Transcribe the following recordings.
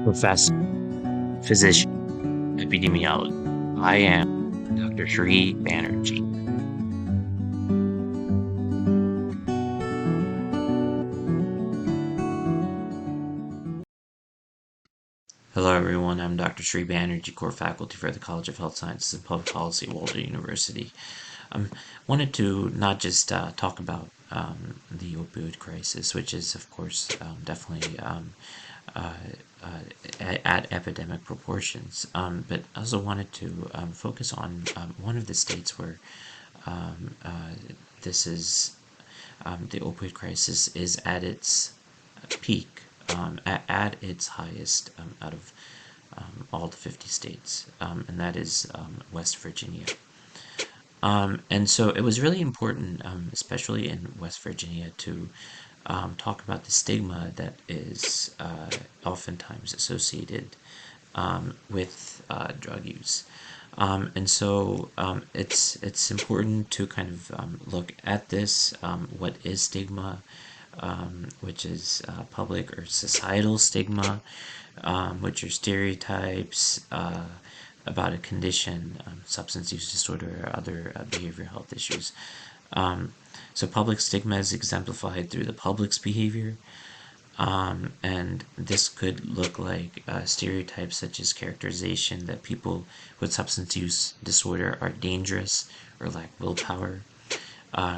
professor, physician, epidemiologist. I am Dr. Sri Banerjee. Hello, everyone. I'm Dr. Sri Banerjee, core faculty for the College of Health Sciences and Public Policy at Walden University. Wanted to not just talk about the opioid crisis, which is, of course, definitely uh, at epidemic proportions, but also wanted to focus on one of the states where um, uh, this is the opioid crisis is at its peak, at its highest out of all the 50 states, and that is West Virginia. And so it was really important, especially in West Virginia, to talk about the stigma that is oftentimes associated with drug use. And so it's important to kind of look at this. What is stigma? Which is public or societal stigma, which are stereotypes about a condition, substance use disorder, or other behavioral health issues. So public stigma is exemplified through the public's behavior, and this could look like stereotypes such as characterization that people with substance use disorder are dangerous or lack willpower,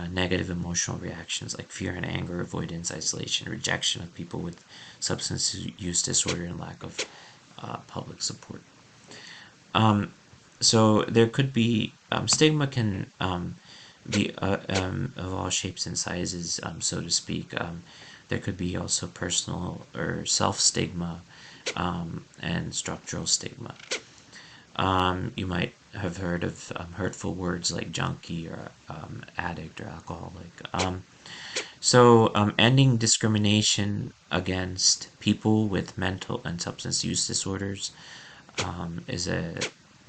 negative emotional reactions like fear and anger, avoidance, isolation, rejection of people with substance use disorder, and lack of public support. So there could be stigma can be of all shapes and sizes, so to speak. There could be also personal or self stigma and structural stigma. You might have heard of hurtful words like junkie or addict or alcoholic. So ending discrimination against people with mental and substance use disorders is a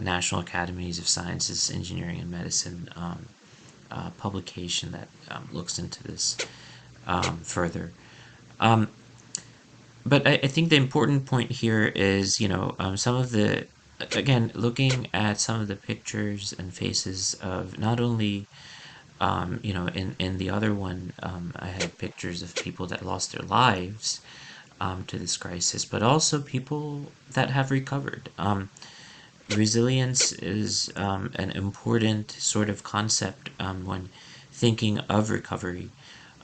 National Academies of Sciences, Engineering, and Medicine publication that looks into this further. But I think the important point here is, some of the, again, looking at some of the pictures and faces of not only, in the other one, I had pictures of people that lost their lives to this crisis, but also people that have recovered. Resilience is an important sort of concept when thinking of recovery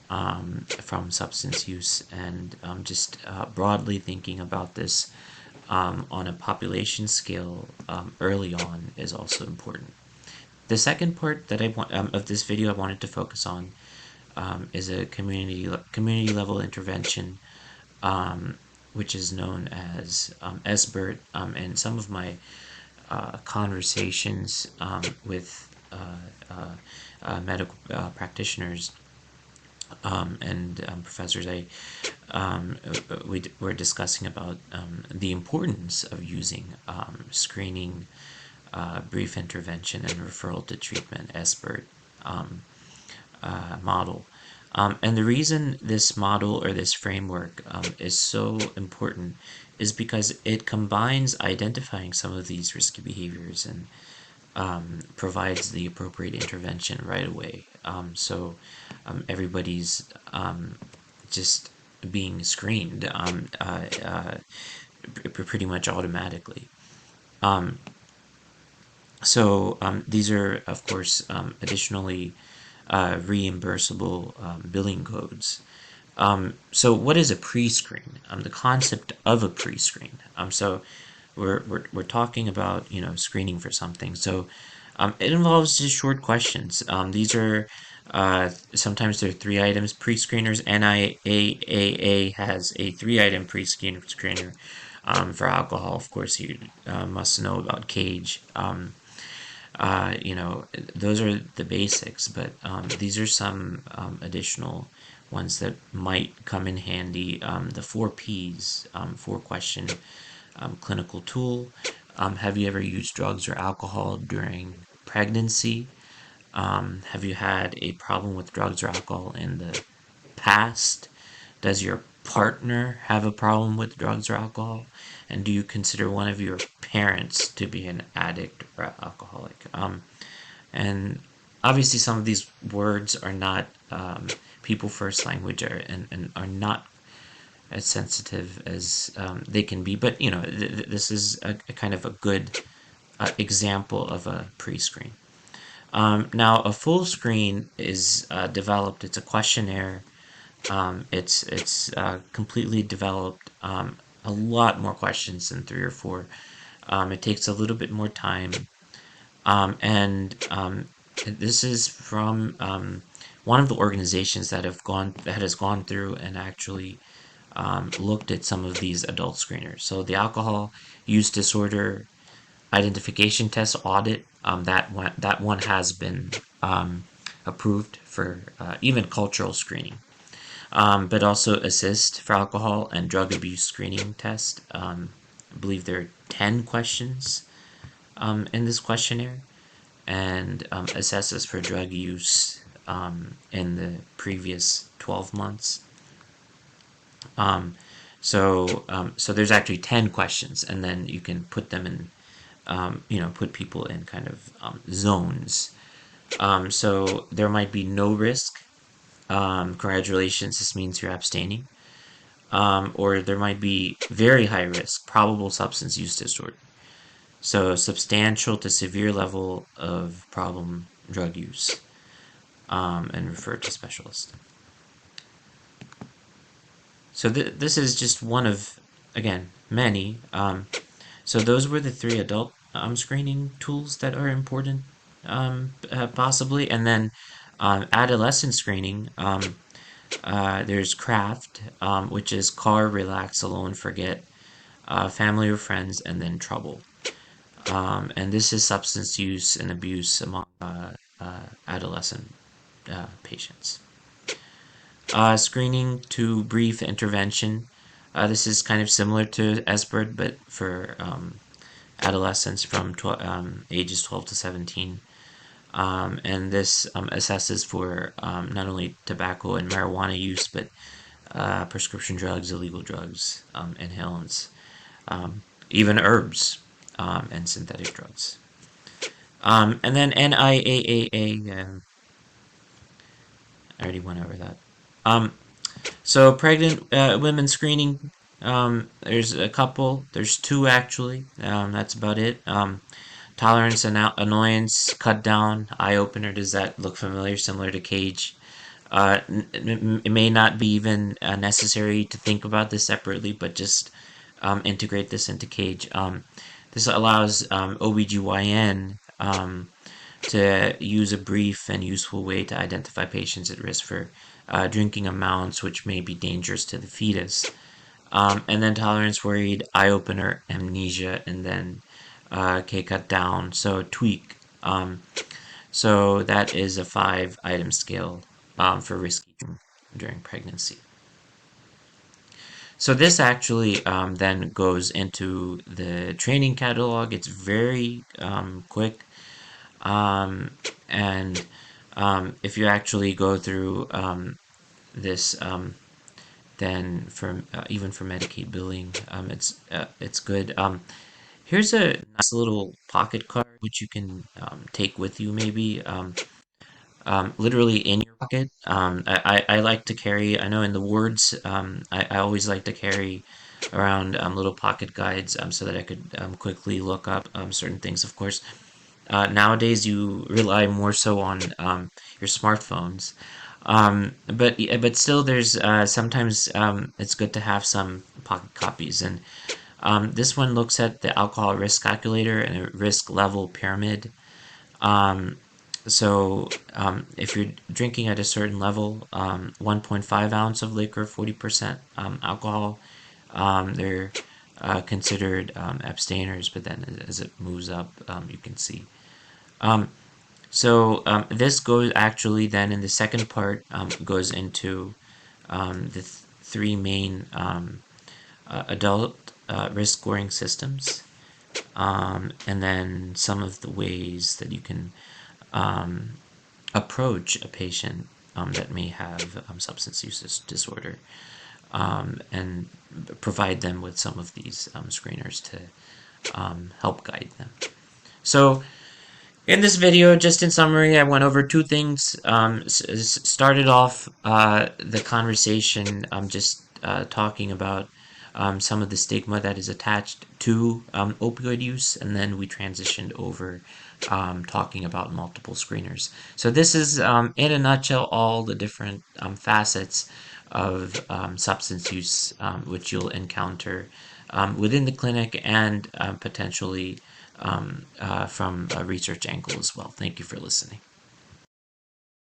from substance use, and just broadly thinking about this on a population scale early on is also important. The second part that I want of this video I wanted to focus on is a community level intervention, which is known as SBIRT, and some of my conversations with medical practitioners and professors, we were discussing about the importance of using screening, brief intervention, and referral to treatment, SBIRT model. And the reason this model or this framework is so important is because it combines identifying some of these risky behaviors and provides the appropriate intervention right away. So everybody's just being screened pretty much automatically. So these are, of course, additionally reimbursable billing codes. So what is a pre-screen? The concept of a pre-screen. So we're talking about screening for something. So it involves just short questions. These are sometimes there are 3 items. Pre-screeners, NIAAA has a 3-item pre-screener for alcohol. Of course, you must know about CAGE. Those are the basics, but these are some additional ones that might come in handy. The 4 Ps, 4-question clinical tool. Have you ever used drugs or alcohol during pregnancy? Have you had a problem with drugs or alcohol in the past? Does your partner have a problem with drugs or alcohol? And do you consider one of your parents to be an addict or alcoholic? And obviously, some of these words are not people first language and are not as sensitive as they can be. But this is a kind of a good example of a pre-screen. Now, a full screen is developed. It's a questionnaire. It's completely developed. A lot more questions than three or four. It takes a little bit more time, and this is from one of the organizations that has gone through and actually looked at some of these adult screeners. So the alcohol use disorder identification test audit, that one has been approved for even cultural screening, but also assist for alcohol and drug abuse screening test. I believe there are 10 questions in this questionnaire, and assesses for drug use in the previous 12 months. So there's actually 10 questions, and then you can put them in, put people in kind of zones. So there might be no risk. Congratulations, this means you're abstaining. Or there might be very high risk, probable substance use disorder. So substantial to severe level of problem drug use, and refer to specialist. So this is just one of, again, many. So those were the three adult screening tools that are important, possibly. And then adolescent screening, there's CRAFT, which is car, relax, alone, forget, family or friends, and then trouble. And this is substance use and abuse among adolescent patients. Screening to brief intervention. This is kind of similar to SBIRT, but for adolescents from ages 12 to 17. And this assesses for not only tobacco and marijuana use, but prescription drugs, illegal drugs, inhalants, even herbs, and synthetic drugs. And then NIAAA, I already went over that. So pregnant women screening, there's a couple, there's two actually, that's about it. Tolerance and annoyance, cut down, eye opener, does that look familiar, similar to Cage? It may not be even necessary to think about this separately, but just integrate this into Cage. This allows OBGYN to use a brief and useful way to identify patients at risk for drinking amounts which may be dangerous to the fetus. And then tolerance, worried, eye opener, amnesia, and then cut down. So tweak. So that is a 5-item scale for risk during pregnancy. So this actually then goes into the training catalog. It's very quick. And if you actually go through this, then for even for Medicaid billing, it's good. Here's a nice little pocket card which you can take with you, maybe. Literally in your pocket. I like to carry, I know in the wards, I always like to carry around little pocket guides, so that I could quickly look up certain things. Of course, nowadays you rely more so on your smartphones. But still, there's sometimes it's good to have some pocket copies. And this one looks at the alcohol risk calculator and a risk level pyramid. So if you're drinking at a certain level, 1.5 ounce of liquor, 40% alcohol, they're considered abstainers. But then as it moves up, you can see. So this goes actually then in the second part, goes into the three main adult risk scoring systems, and then some of the ways that you can approach a patient that may have substance use disorder. and provide them with some of these screeners to help guide them. So in this video, just in summary, I went over two things. Started off the conversation just talking about some of the stigma that is attached to opioid use, and then we transitioned over talking about multiple screeners. So this is, in a nutshell, all the different facets of substance use which you'll encounter within the clinic and potentially from a research angle as well. Thank you for listening.